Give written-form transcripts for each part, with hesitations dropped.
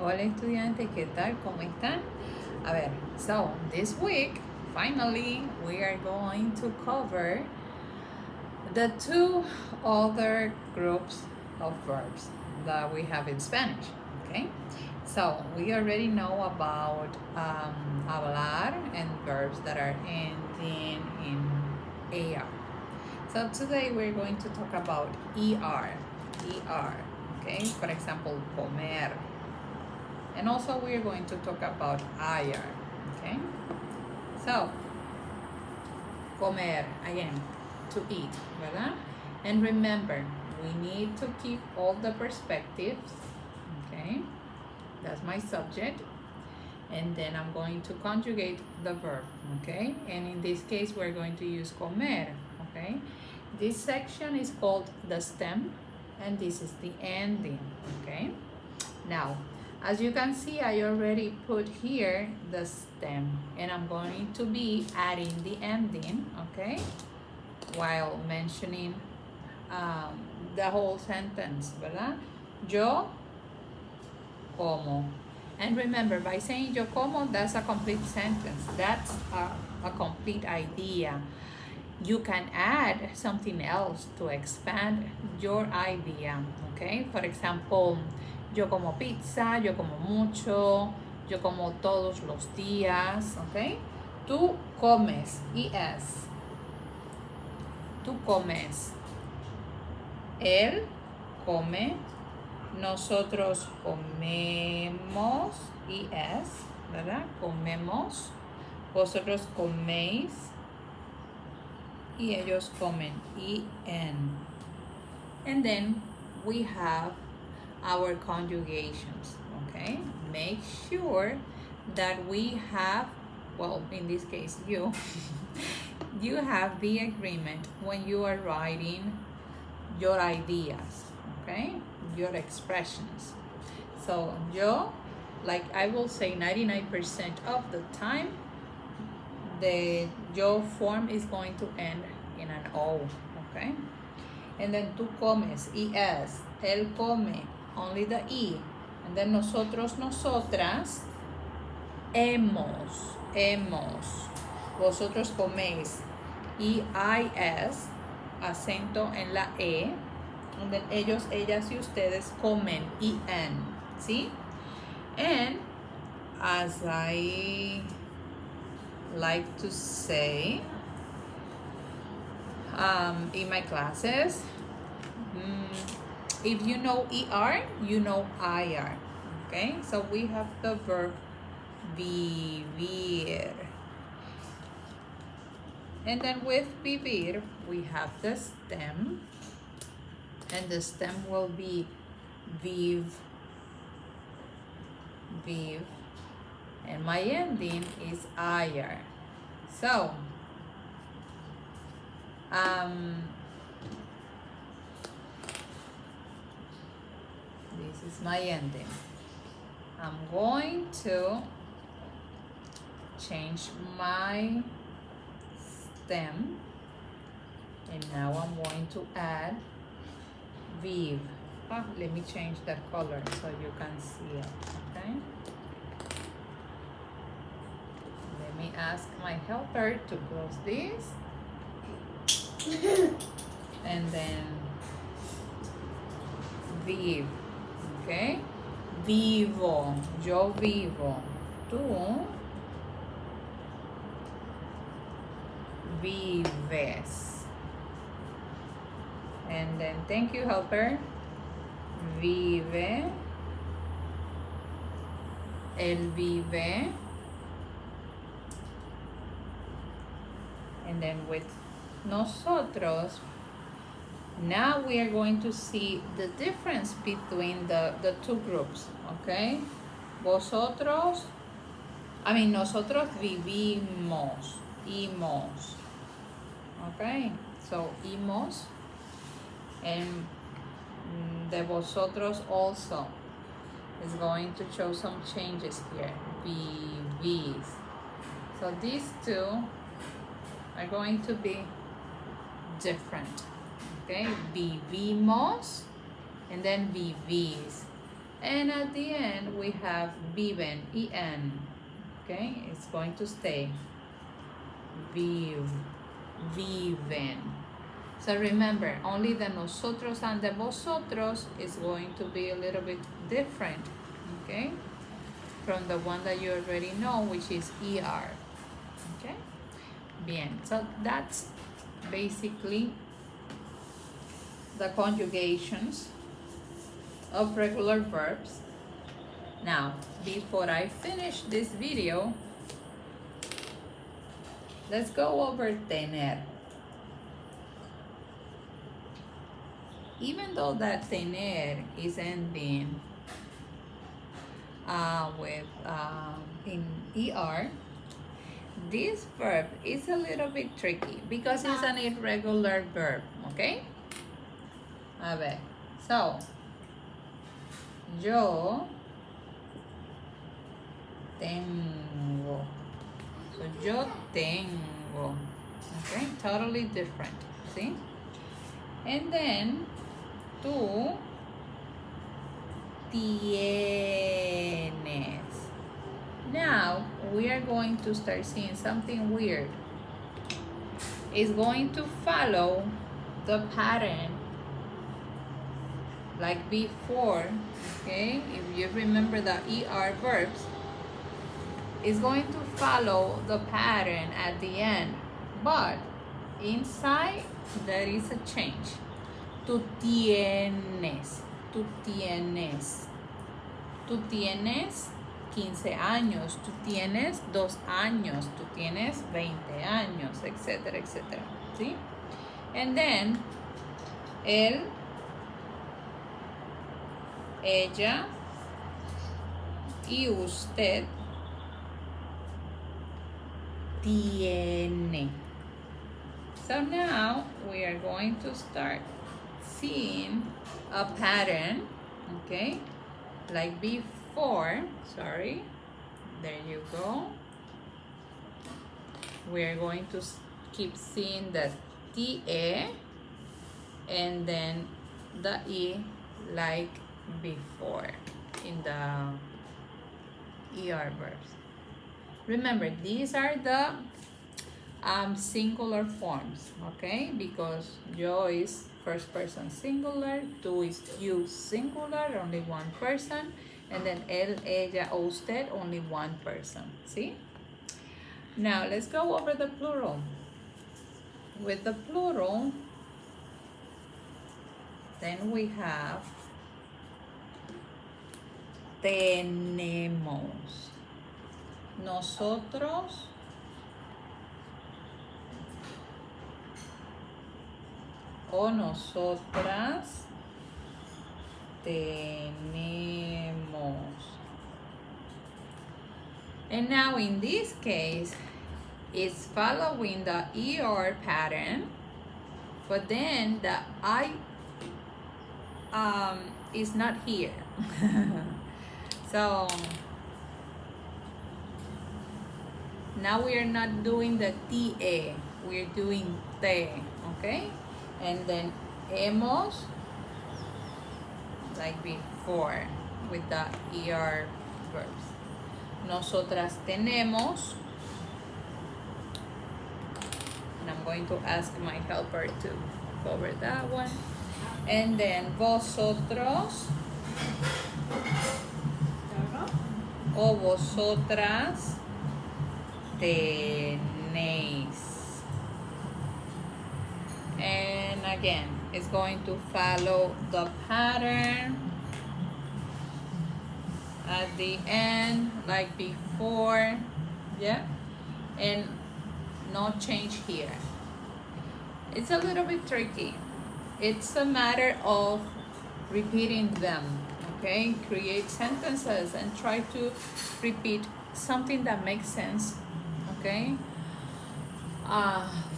Hola estudiantes, ¿qué tal? ¿Cómo están? A ver, so this week, finally, we are going to cover the two other groups of verbs that we have in Spanish, okay? So we already know about hablar and verbs that are ending in AR. So today we're going to talk about ER, okay? For example, comer, and also we're going to talk about IR, okay? So, comer, again, to eat, ¿verdad? And remember, we need to keep all the perspectives, okay? That's my subject. And then I'm going to conjugate the verb, okay? And in this case, we're going to use comer, okay? This section is called the stem, and this is the ending, okay? Now, as you can see, I already put here the stem, and I'm going to be adding the ending, okay? While mentioning the whole sentence, ¿verdad? Yo como. And remember, by saying yo como, that's a complete sentence. That's a complete idea. You can add something else to expand your idea, okay? For example, yo como pizza, yo como mucho, yo como todos los días, okay? Tú comes, es. Tú comes. Él come. Nosotros comemos, es, ¿verdad? Comemos. Vosotros coméis. Y ellos comen, en. And then we have our conjugations, okay? Make sure that we have, well, in this case, you, you have the agreement when you are writing your ideas, okay? Your expressions. So, yo, like I will say 99% of the time, the yo form is going to end in an O, okay? And then tú comes, es. Él come, only the E. And then nosotros, nosotras, hemos. Vosotros coméis, es, acento en la E. And then ellos, ellas y ustedes comen, en, ¿sí? And as I like to say in my classes, if you know ER, you know IR, okay? So we have the verb vivir. And then with vivir, we have the stem, and the stem will be viv, and my ending is IR. So, this is my ending. I'm going to change my stem, and now I'm going to add viv. Let me change that color so you can see it, okay? Let me ask my helper to close this. And then viv, okay? Vivo, yo vivo. Tú vives. And then thank you, helper. Vive. Él vive. And then with nosotros, now we are going to see the difference between the two groups, okay? Nosotros vivimos, imos, okay? So, imos, and the vosotros also is going to show some changes here, vivís. So these two are going to be different, okay? Vivimos, and then vivís. And at the end, we have viven, en. Okay, it's going to stay. Viven. So remember, only the nosotros and the vosotros is going to be a little bit different, okay, from the one that you already know, which is er. Okay, bien. So that's basically the conjugations of regular verbs. Now, before I finish this video, let's go over tener. Even though that tener is ending with in er, this verb is a little bit tricky because it's an irregular verb, okay? A ver, so, yo tengo. So, yo tengo, okay? Totally different, see? And then, tú tienes. Now, we are going to start seeing something weird. It's going to follow the pattern like before, okay? If you remember the er verbs, it's going to follow the pattern at the end, but inside there is a change. Tú tienes, tú tienes, tú tienes 15 años, tú tienes 2 años, tú tienes 20 años, etcétera, etcétera, ¿sí? And then, él, ella y usted tiene. So now we are going to start seeing a pattern, okay? Like before, sorry, there you go. We are going to keep seeing the tie and then the e like before in the er verbs. Remember, these are the singular forms, okay? Because yo is first person singular, tú is you singular, only one person, and then él, ella, o usted, only one person, see? Now, let's go over the plural. With the plural, then we have tenemos. Nosotros o nosotras tenemos. And now in this case, it's following the er pattern, but then the I is not here. So now we are not doing the tie, we're doing te, okay? And then hemos, like before, with the er verbs. Nosotras tenemos, and I'm going to ask my helper to cover that one. And then vosotros o vosotras tenéis. And again, it's going to follow the pattern at the end like before, yeah, and no change here. It's a little bit tricky. It's a matter of repeating them, okay? Create sentences and try to repeat something that makes sense, okay?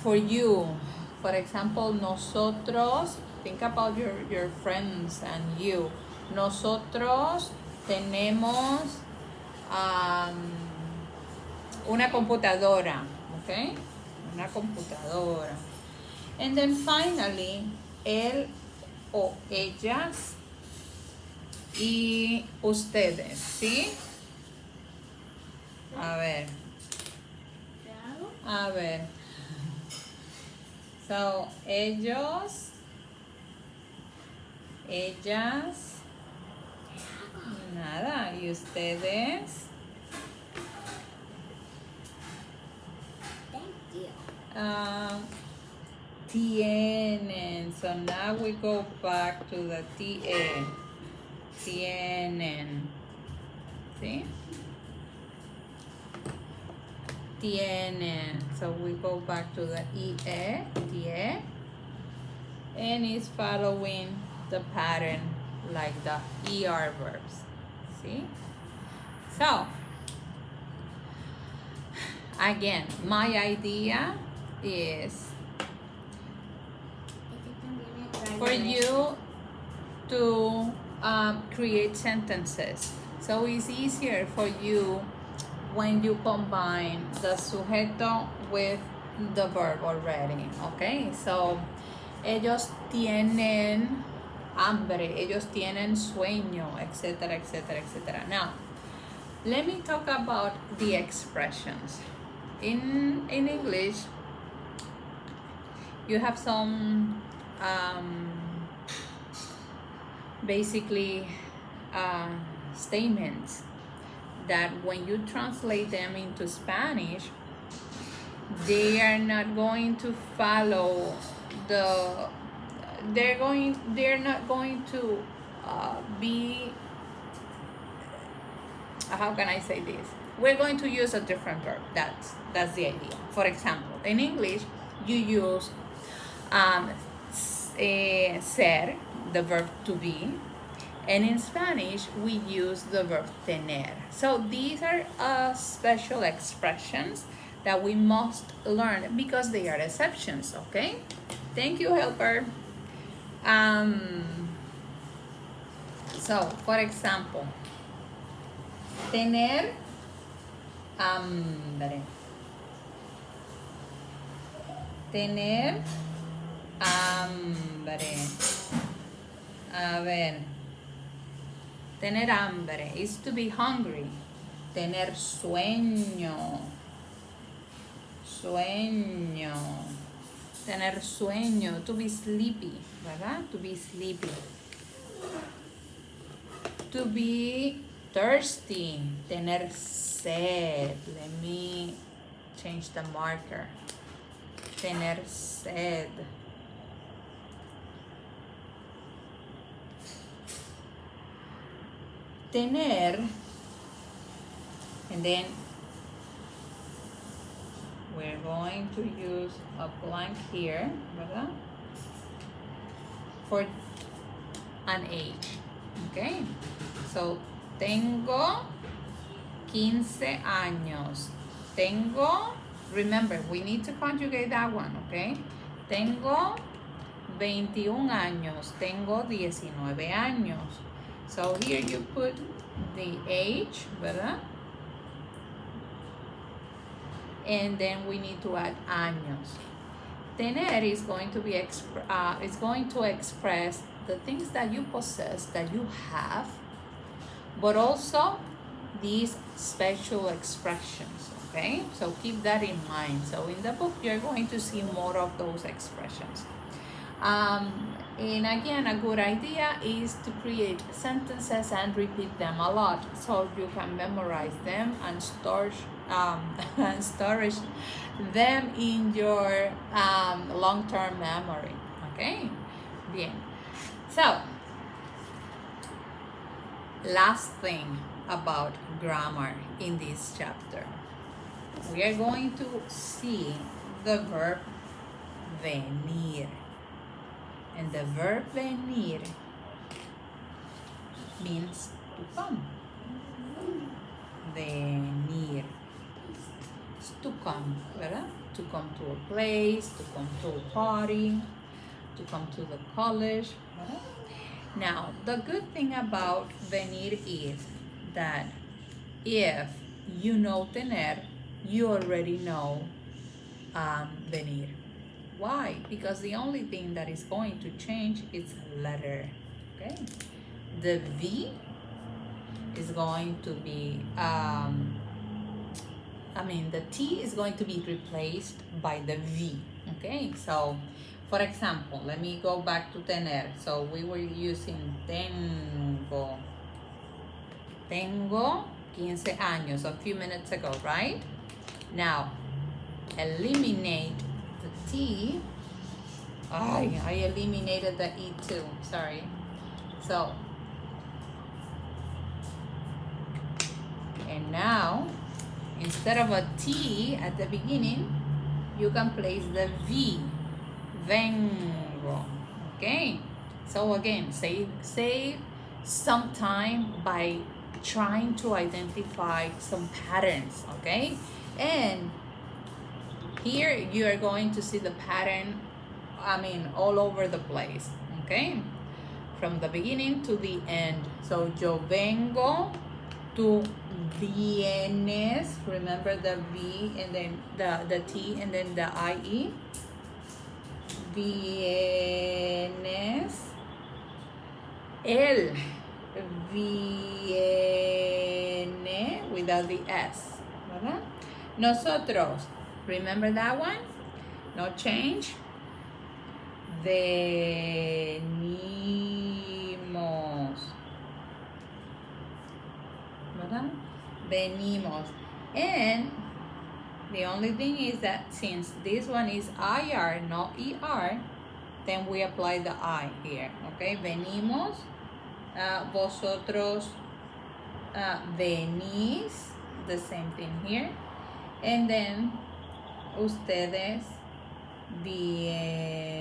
For you, for example, nosotros, think about your friends and you. Nosotros tenemos una computadora, okay? Una computadora. And then finally, él o ellas y ustedes, ¿sí? A ver. A ver. So, ellos, ellas, nada, y ustedes. Tienen. So now we go back to the tie. Tienen. ¿Sí? Tienen. So we go back to the ie, tie, and it's following the pattern like the er verbs. See? So again, my idea is for you to create sentences. So it's easier for you when you combine the sujeto with the verb already, okay? So, ellos tienen hambre, ellos tienen sueño, etc., etc., etc. Now, let me talk about the expressions. In English, you have some basically statements that when you translate them into Spanish, they are not going to follow they're not going to be, how can I say this? We're going to use a different verb. That's the idea. For example, in English, you use ser, the verb to be, and in Spanish, we use the verb tener. So these are special expressions that we must learn because they are exceptions, okay? Thank you, helper. So, for example, tener hambre. Tener hambre. A ver. Tener hambre is to be hungry. Tener sueño. Sueño. Tener sueño. To be sleepy, ¿verdad? To be sleepy. To be thirsty. Tener sed. Let me change the marker. Tener sed. Tener, and then we're going to use a blank here, ¿verdad? For an age, okay? So, tengo 15 años. Tengo, remember, we need to conjugate that one, okay? Tengo 21 años. Tengo 19 años. So here you put the age, ¿verdad? And then we need to add años. Tener is going to be is going to express the things that you possess, that you have, but also these special expressions, okay? So keep that in mind. So in the book, you're going to see more of those expressions. And again, a good idea is to create sentences and repeat them a lot so you can memorize them and store them in your long-term memory. Okay? Bien. So, last thing about grammar in this chapter. We are going to see the verb venir. And the verb venir means to come. Venir. It's to come, ¿verdad? To come to a place, to come to a party, to come to the college, ¿verdad? Now, the good thing about venir is that if you know tener, you already know venir. Why? Because the only thing that is going to change is a letter, okay? The V is going to be, the T is going to be replaced by the V, okay? So, for example, let me go back to tener. So we were using tengo. Tengo 15 años, a few minutes ago, right? Now, eliminate the T. I eliminated the E too, sorry. So, and now, instead of a T at the beginning, you can place the V. Vengo. Okay? So again, save some time by trying to identify some patterns, okay? And here you are going to see the pattern, all over the place, okay? From the beginning to the end. So yo vengo, tú vienes, remember the V and then the T and then the IE. Vienes, él viene without the S, ¿verdad? Nosotros, remember that one? No change. Venimos, ¿verdad? Venimos. And the only thing is that since this one is IR, not ER, then we apply the I here, okay? Venimos, vosotros venís, the same thing here. And then, ustedes vienen,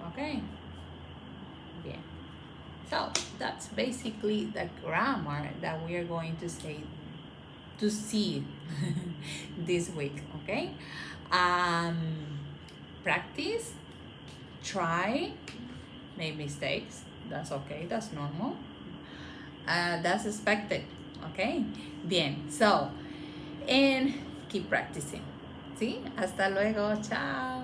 okay? Bien. So, that's basically the grammar that we are going to see this week, okay? Practice, try, make mistakes, that's okay, that's normal, that's expected, okay? Bien, so, and keep practicing, ¿sí? Hasta luego, chao.